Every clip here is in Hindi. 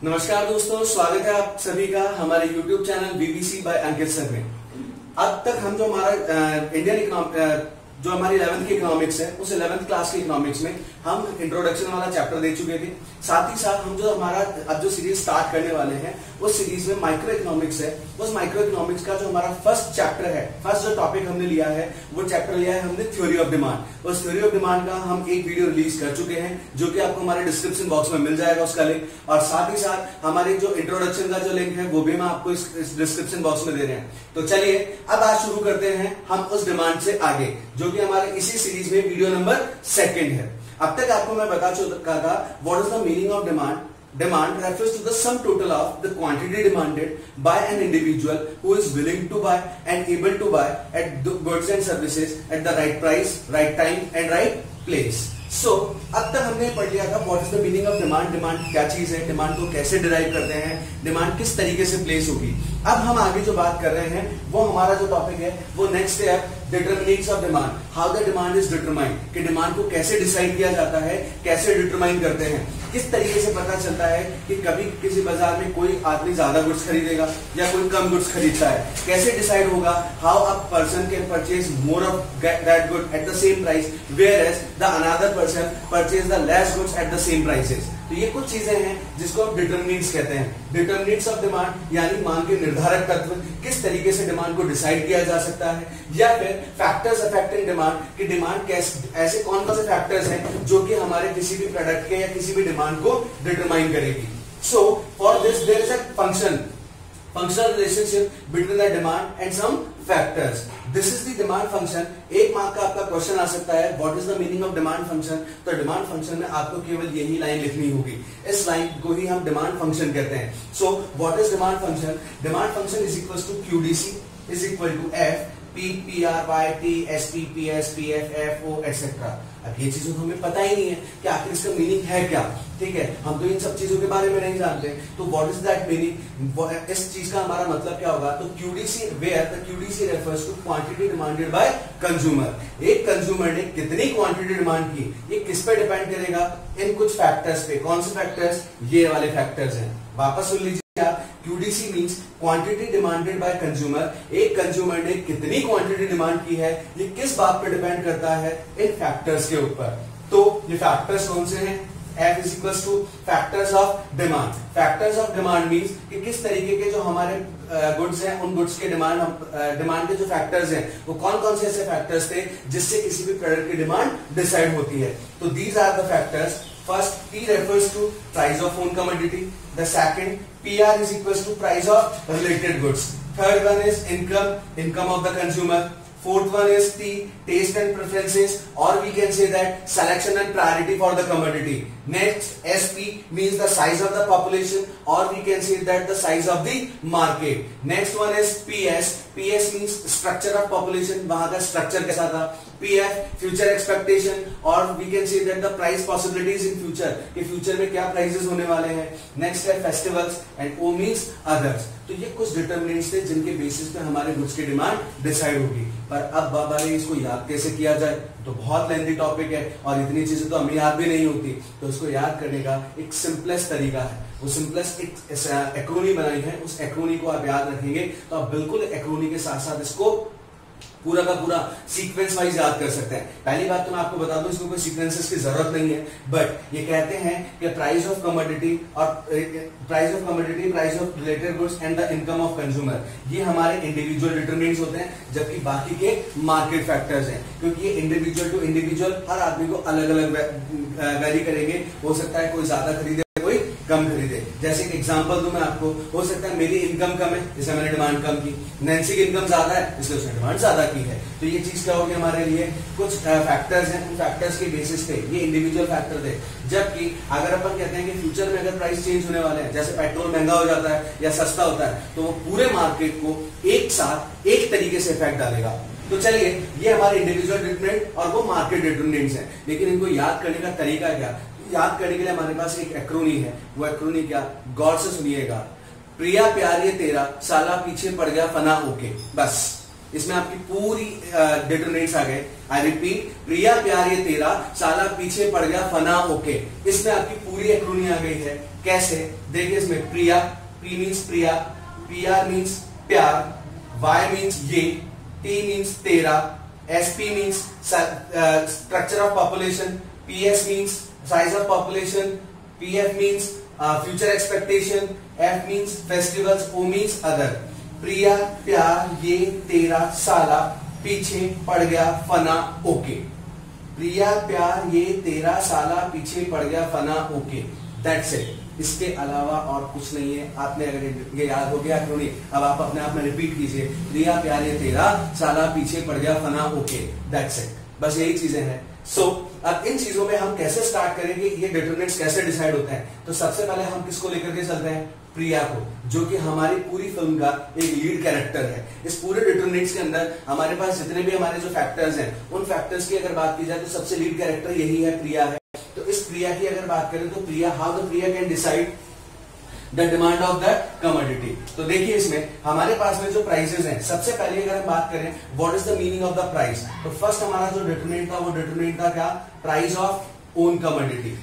नमस्कार दोस्तों, स्वागत है आप सभी का हमारे YouTube चैनल बीबीसी बाय अंकित सर में। अब तक हम जो हमारा जो हमारी 11th की इकोनॉमिक्स है उस 11th क्लास की इकोनॉमिक्स में हम इंट्रोडक्शन वाला चैप्टर दे चुके थे। साथ ही साथ हम जो हमारा अब जो सीरीज स्टार्ट करने वाले हैं उस सीरीज में माइक्रो इकोनॉमिक्स है। उस माइक्रो इकोनॉमिक्स का जो हमारा फर्स्ट चैप्टर है, फर्स्ट जो टॉपिक हमने लिया है वो चैप्टर लिया है हमने थ्योरी ऑफ डिमांड। उस थ्योरी ऑफ डिमांड का हम एक वीडियो रिलीज कर चुके हैं जो कि आपको हमारे डिस्क्रिप्शन बॉक्स में मिल जाएगा उसका लिंक, और साथ ही साथ हमारे जो इंट्रोडक्शन का जो लिंक है वो भी हम आपको इस डिस्क्रिप्शन बॉक्स में दे रहे हैं। तो चलिए अब आज शुरू करते हैं हम उस डिमांड से आगे, जो कि हमारे इसी सीरीज में वीडियो नंबर 2 है। अब तक आपको मैं बता चुका था what is the meaning of demand. Demand refers to the sum total of the quantity demanded by an individual who is willing to buy and able to buy at the goods and services at the right price, right time and right place. So, अब तक हमने पढ़ लिया था what is the meaning of demand. Demand क्या चीज है, डिमांड को कैसे डिराइव करते हैं, डिमांड किस तरीके से प्लेस होगी। अब हम आगे जो बात कर रहे हैं वो हमारा जो टॉपिक है वो नेक्स्ट है determinants of demand. How the demand is determined, कि डिमांड को कैसे डिसाइड किया जाता है, कैसे डिटरमाइन करते हैं, किस तरीके से पता चलता है कि कभी किसी बाजार में कोई आदमी ज्यादा गुड्स खरीदेगा या कोई कम गुड्स खरीदता है, कैसे डिसाइड होगा how a person can purchase more of that good at the same price whereas the another person purchase the less goods at the same prices. तो ये कुछ चीजें हैं जिसको हम डिटरमिनेंट्स कहते हैं। डिटरमिनेंट्स ऑफ डिमांड यानी मांग के निर्धारक तत्व, किस तरीके से डिमांड को डिसाइड किया जा सकता है, या फिर फैक्टर्स अफेक्टिंग डिमांड, कि डिमांड कैसे, ऐसे कौन कौन से फैक्टर्स हैं जो कि हमारे किसी भी प्रोडक्ट के या किसी भी डिमांड को डिटरमाइन करेगी। So for this there is a functional relationship between the demand and some factors. This is the demand function. एक मार्क का आपका क्वेश्चन आ सकता है what is the meaning of demand function। तो डिमांड फंक्शन में आपको केवल यही लाइन लिखनी होगी, इस लाइन को ही हम डिमांड फंक्शन कहते हैं। So what is demand function? Demand function is equals to QDC is equal to F P P R Y T S P P S P F F O etc. अब ये चीजों को हमें पता ही नहीं है कि आखिर इसका मीनिंग है क्या, ठीक है, हम तो इन सब चीजों के बारे में नहीं जानते। तो व्हाट इज दैट मीनिंग, इस चीज का हमारा मतलब क्या होगा। तो QDC where the QDC refers to quantity demanded by consumer. एक कंज्यूमर ने कितनी क्वांटिटी डिमांड की, ये किस पे डिपेंड करेगा, इन कुछ फैक्टर्स पे। कौन से फैक्टर्स, ये वाले फैक्टर्स हैं। वापस सुन लीजिए आप, QDC means quantity demanded by consumer. एक कंज्यूमर ने कितनी क्वांटिटी डिमांड की है, ये किस बात पे डिपेंड करता है, इन फैक्टर्स के ऊपर। तो ये फैक्टर्स कौन से हैं, F is equals to factors of demand। Factors of demand means कि किस तरीके के जो हमारे गुड्स हैं उन गुड्स के डिमांड के जो फैक्टर्स हैं वो कौन कौन से ऐसे फैक्टर्स थे जिससे किसी भी प्रोडक्ट की डिमांड डिसाइड होती है। तो these are the factors. First, P refers to price of own commodity. The second, PR is equals to price of related goods. Third one is income of the consumer. Fourth one is T, taste and preferences, or we can say that selection and priority for the commodity. Next, SP means the size of the population, or we can say that the size of the market. Next one is PS. PS means structure of population, वहां का structure कैसा था। PF future expectation, or we can say that the price possibilities in future, कि future में क्या prices होने वाले हैं। Next है festivals and O means others। तो ये कुछ डिटरमिनेंट्स थे जिनके बेसिस पे हमारे गुड्स की डिमांड डिसाइड होगी। पर अब बाबा ने इसको याद कैसे किया जाए, तो बहुत लेंथी टॉपिक है और इतनी चीजें तो हमें याद भी नहीं होती। तो इसको याद करने का एक सिंपलेस्ट तरीका है, वो सिंपलेस्ट एक एक्रोनी बनाई है, उस एक्रोनी को आप याद रखेंगे तो आप बिल्कुल एक्रोनी के साथ साथ इसको पूरा का पूरा सीक्वेंस वाइज याद कर सकते हैं। पहली बात तो मैं आपको बता दूं, इसको कोई सीक्वेंसेस की जरूरत नहीं है, बट ये कहते हैं कि प्राइस ऑफ कमोडिटी और price of related goods and the income of consumer, ये हमारे इंडिविजुअल डिटरमिनेंट्स होते हैं, जबकि बाकी के मार्केट फैक्टर्स हैं। क्योंकि ये इंडिविजुअल टू इंडिविजुअल हर आदमी को अलग अलग वैरी करेंगे। हो सकता है कोई ज्यादा खरीदे कोई कम खरीदे। जैसे कि एग्जांपल दूं मैं आपको, हो सकता है मेरी इनकम कम है इसलिए मैंने डिमांड कम की, नैन्सी की इनकम ज्यादा है इसलिए उसने डिमांड ज्यादा की है। तो ये चीज क्या होगी हमारे लिए, कुछ फैक्टर्स हैं, उन फैक्टर्स के बेसिस पे ये इंडिविजुअल फैक्टर थे। जबकि अगर अपन कहते हैं कि फ्यूचर में अगर प्राइस चेंज होने वाले हैं, जैसे पेट्रोल महंगा हो जाता है या सस्ता होता है, तो वो पूरे मार्केट को एक साथ एक तरीके से इफेक्ट डालेगा। तो चलिए, ये हमारे इंडिविजुअल डिटरमिनेंट और वो मार्केट डिटरमिनेंट्स हैं। लेकिन इनको याद करने का तरीका क्या, याद करने के लिए हमारे पास एक एक्रोनी है। वो एक्रोनी क्या, गौर से सुनिएगा। प्रिया प्यार ये तेरा, साला पीछे पड़ गया फना होके। बस इसमें आपकी पूरी डिटरमिनेंट्स आ गए। आई रिपीट, प्रिया प्यार ये तेरा, साला पीछे पड़ गया फना ओके। इसमें आपकी पूरी एक्रोनी आ गई है। कैसे? देखिए इसमें Priya, P means Priya, PR means प्यार, वाई मीन्स ये, टी मीन्स तेरा, SP means structure of population, PS means size of population, PF means future expectation, F means festivals, O means other. Priya प्यार ये तेरा, साला पीछे पड़ गया फना ओके। प्रिया प्यार ये तेरा, साला पीछे पड़ गया फना ओके। That's it. इसके अलावा और कुछ नहीं है। आपने अगर ये याद हो गया क्यों नहीं, अब आप अपने आप में रिपीट कीजिए, प्रिया प्यार ये तेरा, साला पीछे पड़ गया फना ओके। दैट्स इट, बस यही चीजें हैं। सो अब इन चीजों में हम कैसे स्टार्ट करेंगे, ये डिटरमिनेंट्स कैसे डिसाइड होते हैं। तो सबसे पहले हम किसको लेकर के चलते हैं? प्रिया को, जो कि हमारी पूरी फिल्म का एक लीड कैरेक्टर है। इस पूरे डिटरमिनेंट्स के अंदर हमारे पास जितने भी हमारे जो फैक्टर्स हैं, उन फैक्टर्स की अगर बात की जाए तो सबसे लीड कैरेक्टर यही है, प्रिया है। तो इस प्रिया की अगर बात करें तो Priya, how the Priya can decide the demand of the commodity. तो देखिए इसमें हमारे पास में जो प्राइसेस हैं, सबसे पहले अगर हम बात करें what is the meaning of the price, तो फर्स्ट हमारा जो डिटरमिनेंट था वो डिटरमिनेंट था क्या? Price of own commodity.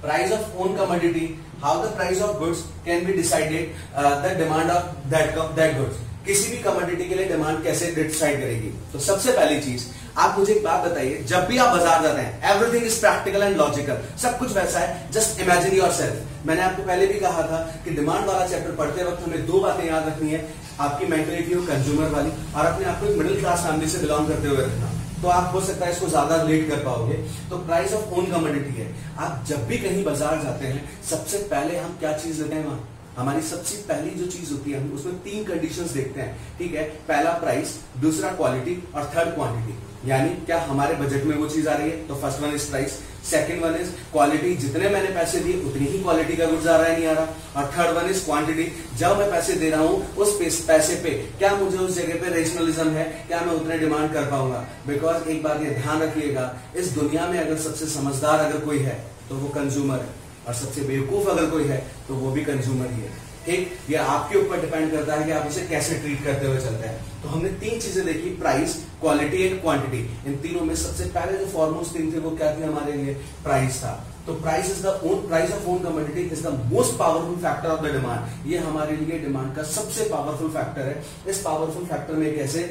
Price of own commodity, how the price of goods can be decided, the demand of that goods. किसी भी कमोडिटी के लिए डिमांड कैसे डिसाइड करेगी? तो सबसे पहली चीज आप मुझे एक बात बताइए, जब भी आप बाजार जाते हैं, everything is practical and logical, सब कुछ वैसा है। Just imagine yourself. मैंने आपको पहले भी कहा था कि डिमांड वाला चैप्टर पढ़ते वक्त हमें दो बातें याद रखनी है, आपकी मेंटलिटी हो कंज्यूमर वाली, और अपने आप को एक मिडिल क्लास फैमिली से बिलोंग करते हुए रखना, तो आप हो सकता है इसको ज्यादा रिलेट कर पाओगे। तो प्राइस ऑफ ओन कमोडिटी है, आप जब भी कहीं बाजार जाते हैं सबसे पहले हम क्या चीज लेते हैं? वहां हमारी सबसे पहली जो चीज होती है, हम उसमें तीन कंडीशंस देखते हैं, ठीक है? पहला प्राइस, दूसरा क्वालिटी और थर्ड क्वांटिटी। यानी क्या हमारे बजट में वो चीज आ रही है? तो first one is price, second one is quality, जितने मैंने पैसे दिए उतनी ही क्वालिटी का गुड्स आ रहा है नहीं आ रहा, और थर्ड वन इज क्वांटिटी, जब मैं पैसे दे रहा हूं उस पैसे पे क्या मुझे उस जगह पे रेशनलिज्म है, क्या मैं उतने डिमांड कर पाऊंगा? बिकॉज एक बात ये ध्यान रखिएगा, इस दुनिया में अगर सबसे समझदार अगर कोई है तो वो कंज्यूमर है, और सबसे बेवकूफ अगर कोई है तो वो भी कंज्यूमर ही है। ठीक, ये आपके ऊपर डिपेंड करता है कि आप उसे कैसे ट्रीट करते हुए चलते हैं। तो हमने तीन चीजें देखी, प्राइस, क्वालिटी एंड क्वांटिटी। इन तीनों में सबसे पहले जो फॉरमोस्ट थिंग थे वो क्या थी हमारे लिए? प्राइस था। तो price is the own, price of own commodity is the most powerful factor of the demand. ये हमारे लिए डिमांड का सबसे पावरफुल फैक्टर है। इस पावरफुल फैक्टर में कैसे?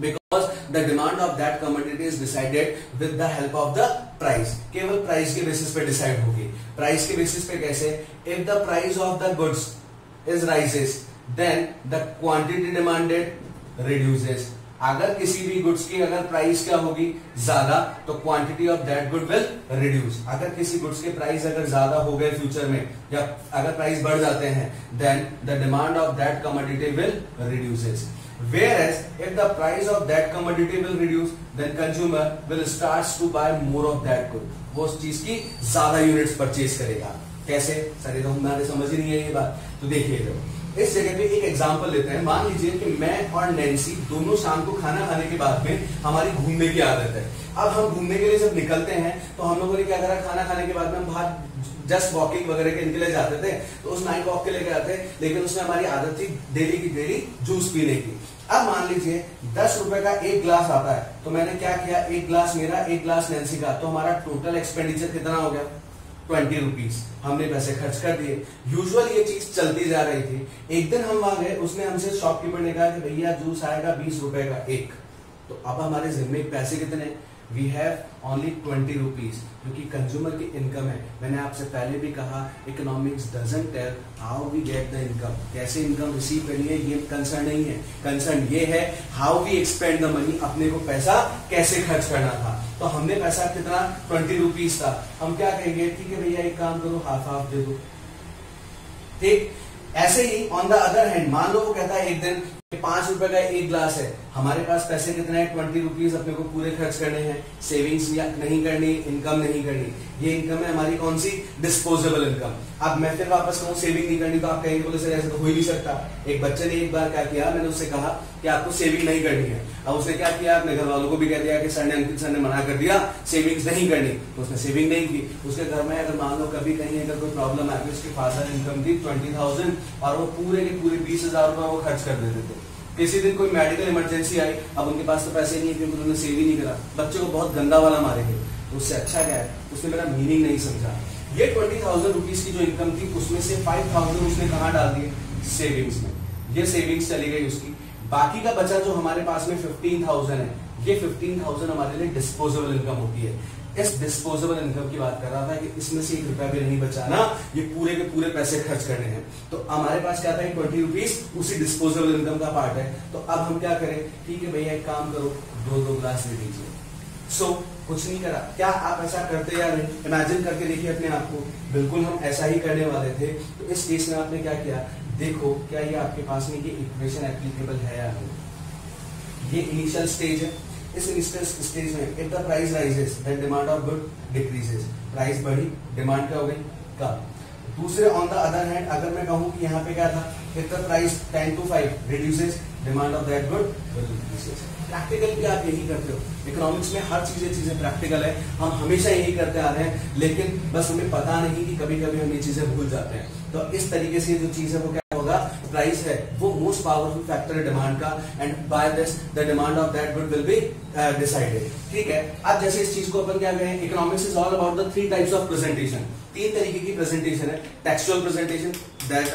Because the demand of that commodity is decided with the help of the price. केवल प्राइस के बेसिस पे डिसाइड होगी। प्राइस के बेसिस पे कैसे? If the price of the goods is rises, then the quantity demanded reduces. अगर किसी भी गुड्स की अगर प्राइस क्या होगी? ज्यादा, तो quantity of that good will reduce. अगर किसी गुड्स के प्राइस अगर ज्यादा हो गए फ्यूचर में, या अगर प्राइस बढ़ जाते हैं, then the demand of that commodity will reduces. Whereas if the price of that commodity will reduce, then consumer will starts to buy more of that good. वो उस चीज की ज्यादा यूनिट्स परचेज करेगा। कैसे? सर ये तो हमारे समझ ही नहीं है ये बात। तो देखिए, इस जगह पे एक एग्जांपल लेते हैं। मान लीजिए कि मैं और नैन्सी दोनों शाम को खाना खाने के बाद में हमारी घूमने की आदत है। अब हम घूमने के लिए जब निकलते हैं तो हम लोगों ने क्या करा, खाना खाने के बाद में हम बाहर जस्ट वॉकिंग वगैरह के लिए जाते थे, तो उस नाइट वॉक के लिए जाते, लेकिन उसमें हमारी आदत थी डेली की डेली जूस पीने की। अब मान लीजिए 10 रुपए का एक ग्लास आता है, तो मैंने क्या किया, एक ग्लास मेरा, एक ग्लास नैन्सी का, तो हमारा टोटल एक्सपेंडिचर कितना हो गया? 20 रुपीज हमने पैसे खर्च कर दिए। यूजुअल ये चीज चलती जा रही थी। एक दिन हम वहां गए, उसने हमसे, शॉपकीपर ने कहा कि भैया जूस आएगा 20 रुपए का एक। तो अब हमारे जिम्मे पैसे कितने? वी हैव ओनली 20 रुपीज, क्योंकि कंज्यूमर की इनकम है। मैंने आपसे पहले भी कहा, economics doesn't tell how we get the income, कैसे इनकम रिसीव करनी है, ये कंसर्न नहीं है। कंसर्न ये है how we expend the money, अपने को पैसा कैसे खर्च करना था। तो हमने पैसा कितना? 20 रुपीज था। हम क्या कहेंगे, ठीक है भैया एक काम करो, हाफ हाफ दे दो। ठीक, ऐसे ही ऑन द अदर हैंड, मान लो वो कहता है एक दिन 5 रुपए का एक ग्लास है, हमारे पास पैसे कितने हैं? 20 रुपीज अपने को पूरे खर्च करने हैं। सेविंग्स नहीं करनी, इनकम नहीं करनी। ये इनकम है हमारी कौन सी? Disposable income. अब मैं फिर वापस कहूँ सेविंग नहीं करनी, तो आप कहेंगे बोले सर ऐसा तो हो ही नहीं सकता। एक बच्चे ने एक बार क्या किया, मैंने उससे कहा कि आपको सेविंग नहीं करनी है। अब उसने क्या किया, अपने घर वालों को भी कह दिया कि सर ने, अंकित सर ने मना कर दिया सेविंग्स नहीं करनी, तो उसने सेविंग नहीं की। उसके घर में अगर मान लो कभी कहीं अगर कोई प्रॉब्लम आ गई, उसके फादर इनकम थी 20,000 और वो पूरे के पूरे 20,000 रुपए वो खर्च कर देते थे। किसी दिन कोई मेडिकल इमरजेंसी आई, अब उनके पास तो पैसे नहीं है क्योंकि उन्होंने सेव ही नहीं करा, बच्चे को बहुत गंदा वाला मारेंगे, तो उससे अच्छा क्या है, उसने मेरा मीनिंग नहीं समझा। ये 20,000 रुपीज की जो इनकम थी उसमें से 5,000 उसने कहाँ डाल दिए, सेविंग्स में। ये सेविंग्स चली गई उसकी। बाकी का बचा जो हमारे पास में 15,000 है, ये 15,000 हमारे लिए डिस्पोजेबल इनकम होती है। इस डिस्पोजेबल इनकम की बात कर रहा था कि इसमें से 1 रुपया भी नहीं बचाना, ये पूरे के पूरे पैसे खर्च करने हैं। तो हमारे पास क्या था, 20 रुपीज उसी डिस्पोजेबल इनकम का पार्ट है। तो अब हम क्या करें, ठीक है भैया एक काम करो, 2 ग्लास दे दीजिए। कुछ नहीं करा, क्या आप ऐसा करते या नहीं, इमेजिन करके देखिए अपने आप को, बिल्कुल हम ऐसा ही करने वाले थे। तो इस केस में आपने क्या किया, देखो क्या ये आपके पास में ये इक्वेशन एप्लीकेबल है या नहीं। ये इनिशियल स्टेज है। इस इनिशियल स्टेज में if the price rises then demand of good decreases, price बढ़ी डिमांड क्या हो गई कम। दूसरे ऑन द अदर हैंड अगर मैं कहूं कि यहाँ पे क्या था, if the price 10 to 5 reduces demand of that good decreases. Practical भी आप यही करते हो, इकोनॉमिक्स में हर चीजें प्रैक्टिकल है, हम हमेशा यही करते आ रहे हैं, लेकिन बस हमें पता नहीं कि कभी कभी हम ये चीजें भूल जाते हैं। तो इस तरीके से जो चीज है वो क्या होगा, प्राइस है वो मोस्ट पावरफुल फैक्टर है डिमांड का, and by this the demand of that good will be decided. ठीक है, अब जैसे इस चीज को अपन क्या कहें, economics is all about the 3 types of presentation. 3 तरीके की प्रेजेंटेशन है। Textual presentation, that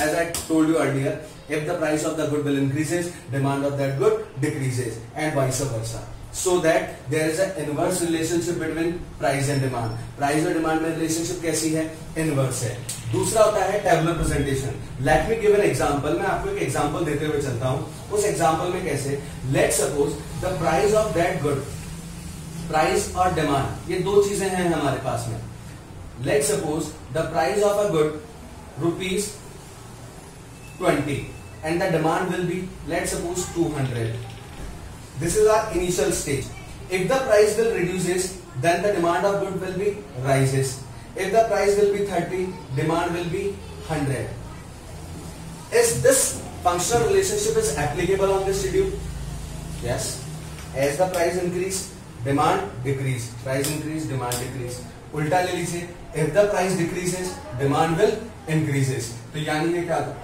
as I told you earlier, if the price of the good will increases, demand of that good decreases, and vice versa, so that there is an inverse relationship between price and demand. Price और demand में relationship कैसी है, inverse है। दूसरा होता है tabular presentation. Let me give an example. मैं आपको एक example देते हुए चलता हूँ। उस example में कैसे, let's suppose the price of that good, price और demand ये 2 चीजें हैं हमारे पास में। Let's suppose the price of a good rupees 20 and the demand will be, let's suppose, 200. This is our initial stage. If the price will reduces, then the demand of good will be rises. If the price will be 30, demand will be 100. Is this functional relationship is applicable on this schedule? Yes. As the price increase, demand decrease. Price increase, demand decrease. उल्टा ले लीजिए, if the price decreases, demand will increases. तो यानी ये क्या था,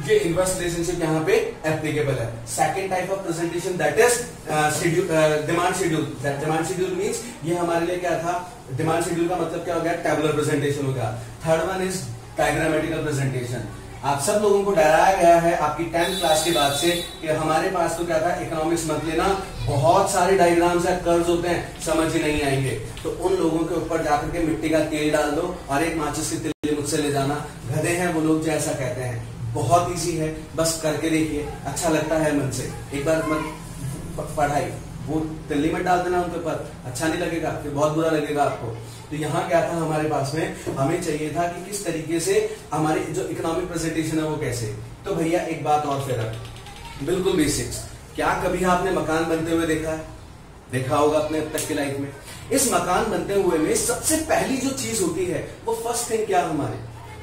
ये इनवर्स रिलेशनशिप यहाँ पे एप्लीकेबल है। Second type of presentation that is demand schedule. Demand schedule means ये हमारे लिए क्या था, डिमांड शेड्यूल का मतलब क्या हो गया, टेबुलर प्रेजेंटेशन हो गया। Third one is diagrammatical presentation. आप सब लोगों को डराया गया है आपकी 10th क्लास के बाद से कि हमारे पास तो क्या था, इकोनॉमिक्स मत लेना, बहुत सारे डायग्राम्स या कर्व्स होते हैं, समझ ही नहीं आएंगे। तो उन लोगों के ऊपर जाकर के मिट्टी का तेल डाल दो और एक माचिस की तिल्ली मुझसे ले जाना। गधे हैं वो लोग जो ऐसा कहते हैं। बहुत इजी है, बस करके देखिए, अच्छा लगता है मन से। एक बार पढ़ाई वो तिल्ली मत डाल देना उनके ऊपर, अच्छा नहीं लगेगा, फिर बहुत बुरा लगेगा आपको। तो यहाँ क्या था हमारे पास में, हमें चाहिए था कि किस तरीके से हमारी जो इकोनॉमिक प्रेजेंटेशन है वो कैसे। तो भैया एक बात और फिर बिल्कुल बेसिक्स, क्या कभी आपने मकान बनते हुए देखा है, देखा होगा अपने अब तक की लाइफ में। इस मकान बनते हुए में सबसे पहली जो चीज होती है वो फर्स्ट थिंग क्या, हमारे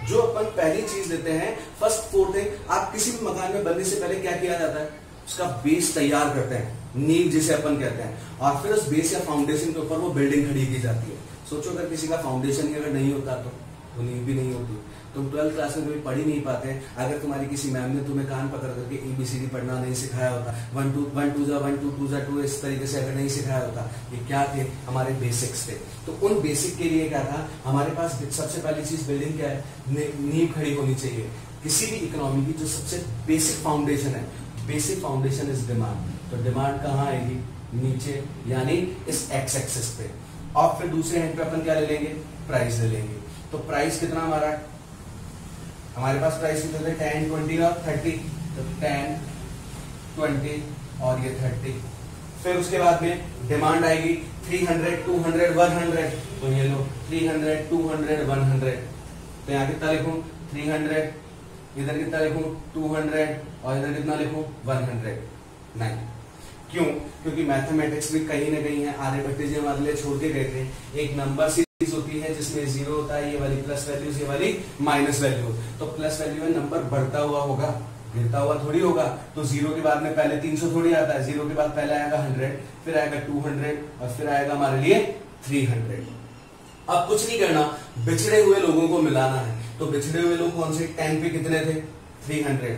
जो अपन पहली चीज लेते हैं, फर्स्ट 4 थिंग, आप किसी भी मकान में बनने से पहले क्या किया जाता है, उसका बेस तैयार करते हैं, नींव जिसे अपन कहते हैं, और फिर उस बेस या फाउंडेशन के ऊपर वो बिल्डिंग खड़ी की जाती है। सोचो अगर किसी का फाउंडेशन ही अगर नहीं होता तो नींव भी नहीं होती। तुम 12th क्लास में कभी पढ़ ही नहीं पाते अगर तुम्हारी किसी मैम ने तुम्हें कान पकड़ करके ABCD पढ़ना नहीं सिखाया होता, 1 2 1 2 जा 1 2 2 जा 2 इस तरीके से अगर नहीं सिखाया होता। ये क्या थे, हमारे बेसिक्स थे। तो उन बेसिक के लिए क्या था, हमारे पास सबसे पहली चीज बिल्डिंग क्या है, नींव खड़ी होनी चाहिए। किसी भी इकोनॉमी की जो सबसे बेसिक फाउंडेशन है, बेसिक फाउंडेशन इज डिमांड। तो डिमांड कहाँ आएगी, नीचे, यानी इस एक्स एक्सिस पे। और फिर दूसरे हैंड पे अपन क्या ले लेंगे, प्राइस ले लेंगे। तो प्राइस कितना हमारा है, हमारे पास प्राइस कितने थे, 10 20 और 30। तो 10 20 और ये 30। फिर उसके बाद में डिमांड आएगी 300 200 100। तो ये लो 300 200 100। तो यहाँ कितना लिखूं, 300, इधर कितना लिखूं 200 और इधर कितना लिखूं 100। नहीं, क्यों, क्योंकि मैथमेटिक्स भी कहीं ना कहीं है, आर्यभट्ट जी हमारे लिए छोड़ के गए थे। एक नंबर सीरीज होती है जिसमें 0 होता है, ये वाली प्लस वैल्यूज, ये वाली माइनस वैल्यू। तो प्लस वैल्यू में नंबर बढ़ता हुआ होगा, गिरता हुआ थोड़ी होगा, तो 0 के बाद में पहले 300 थोड़ी आता है, 0 के बाद पहले आएगा 100, फिर आएगा 200 और फिर आएगा हमारे लिए 300। अब कुछ नहीं करना, बिछड़े हुए लोगों को मिलाना है। तो बिछड़े हुए लोग कौन से? 10 पे कितने थे? 300।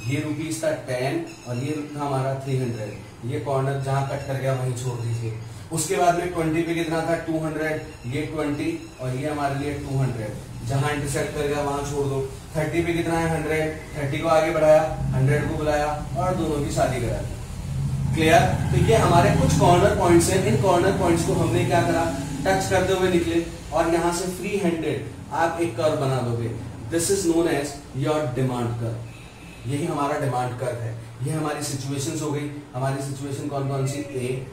ये रुपीज था 10 और ये था हमारा 300। ये कॉर्नर जहां कट कर गया वहीं छोड़ दीजिए। उसके बाद में 20 पे कितना था? 200। ये 20 और ये हमारे लिए 200, जहां इंटरसेक्ट कर गया वहां छोड़ दो। 30 पे कितना है? 100। 30 को आगे बढ़ाया, 100 को बुलाया और दोनों की शादी करा दी। क्लियर? तो ये हमारे कुछ कॉर्नर पॉइंट्स हैं। इन कॉर्नर पॉइंट्स को हमने क्या करा? टच करते हुए निकले और यहां से फ्री हैंडेड आप एक कर्व बना दोगे। This is known as your demand curve. यही हमारा डिमांड कर्व है। ये हमारी सिचुएशंस हो गई। हमारी सिचुएशन कौन कौन सी? ए,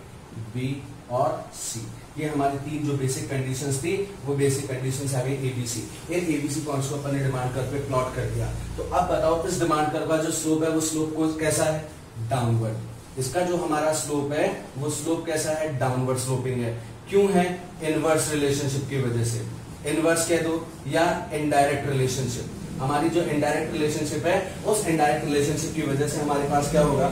बी और सी। ये हमारी 3 जो बेसिक कंडीशंस थी, वो बेसिक कंडीशंस आ गई एबीसी। इन एबीसी पॉइंट्स को अपन ने डिमांड कर्व पे प्लॉट कर दिया। तो अब बताओ इस डिमांड कर्व का जो स्लोप है वो स्लोप को कैसा है? डाउनवर्ड। इसका जो हमारा स्लोप है वो स्लोप कैसा है? डाउनवर्ड स्लोपिंग है। क्यों है? इनवर्स रिलेशनशिप की वजह से। इनवर्स कह दो या इनडायरेक्ट रिलेशनशिप। हमारी जो इनडायरेक्ट रिलेशनशिप है, उस इनडायरेक्ट रिलेशनशिप की वजह से हमारे पास क्या होगा?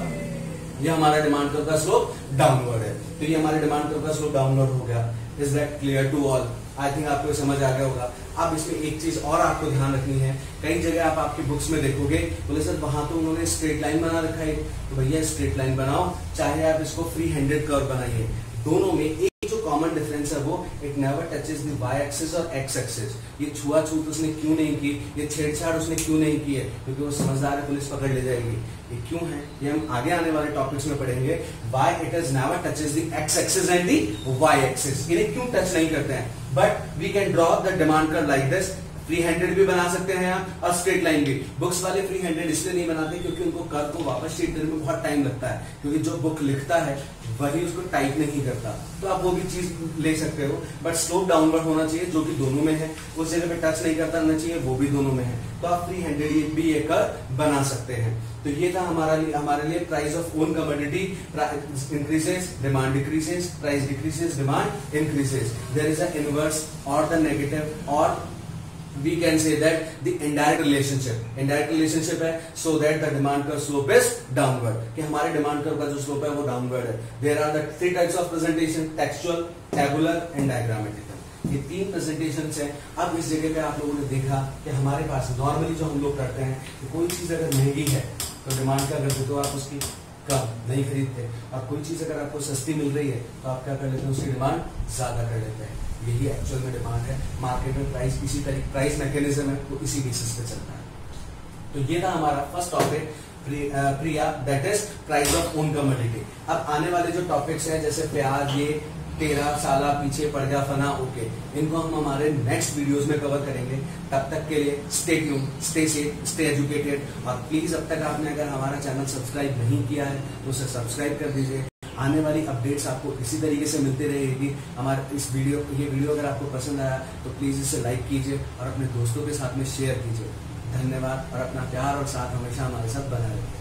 ये हमारा डिमांड कर्व का स्लोप डाउनवर्ड है। तो ये हमारे डिमांड कर्व का स्लोप डाउनवर्ड हो गया। Is that clear to all? I think आपको समझ आ गया होगा। अब इसमें एक चीज और आपको ध्यान रखनी है। कई जगह आप आपकी बुक्स में देखोगे, बोले सर वहां तो उन्होंने स्ट्रेट लाइन बना रखा है। तो भैया स्ट्रेट लाइन बनाओ, चाहे आप इसको फ्री हैंडेड कर्व बनाइए। दोनों में एक जो कॉमन डिफरेंस है वो it never touches the Y axis और एक्स एक्सिस। ये छुआछूत उसने क्यों नहीं की, ये छेड़छाड़ उसने क्यों नहीं की है? क्योंकि वो समझदार है, पुलिस पकड़ ले जाएगी। ये क्यों है ये हम आगे आने वाले टॉपिक्स में पढ़ेंगे। Why it is never touches the X axis and the Y axis. इन्हें क्यों टच नहीं करते हैं? But we can draw the demand curve like this. Free handed भी बना सकते हैं आप और स्ट्रेट लाइन भी। बुक्स वाले फ्री हैंडेड इसलिए नहीं बनाते क्योंकि उनको कर्व को वापस शीट करने में बहुत टाइम लगता है, क्योंकि जो बुक लिखता है वही उसको टाइप नहीं करता। तो आप वो भी चीज ले सकते हो, बट स्लोप डाउनवर्ड होना चाहिए जो कि दोनों में है। उस जगह पे टच नहीं करता रहना चाहिए, वो भी दोनों में है। तो आप फ्री हैंडेड भी एक कर्व बना सकते हैं। तो ये था हमारे लिए price of own commodity increases, demand decreases, price decreases, demand increases. There is a inverse और द नेगेटिव और we can say that the indirect relationship है, so that the demand curve slope is downward। कि हमारे demand curve का जो slope है वो downward है। There are the 3 types of presentation: textual, tabular and diagrammatical। ये 3 presentations हैं। अब इस जगह पे आप लोगों ने देखा कि हमारे पास नॉर्मली जो हम लोग करते हैं कि कोई चीज अगर महंगी है तो डिमांड क्या करते, तो आप उसकी कम नहीं खरीदते, और कोई चीज अगर आपको सस्ती मिल रही है तो आप क्या कर लेते हैं, उसकी डिमांड ज्यादा कर लेते हैं। यही एक्चुअल में डिमांड है। मार्केट में प्राइस इसी तरह प्राइस मैकेनिज्म है, वो इसी बेसिस पे चलता है। तो ये था हमारा first topic Priya, that is price of own commodity. अब आने वाले जो टॉपिक्स हैं जैसे प्याज, ये 13 साला पीछे पड़ गया फना, ओके, इनको हम हमारे नेक्स्ट वीडियोस में कवर करेंगे। तब तक के लिए stay tune, stay safe, stay educated. और प्लीज अब तक आपने अगर हमारा चैनल सब्सक्राइब नहीं किया है तो उसे सब्सक्राइब कर दीजिए। आने वाली अपडेट्स आपको इसी तरीके से मिलती रहेगी। हमारे ये वीडियो अगर आपको पसंद आया तो प्लीज इसे लाइक कीजिए और अपने दोस्तों के साथ में शेयर कीजिए। धन्यवाद और अपना प्यार और साथ हमेशा हमारे साथ बना रहिए।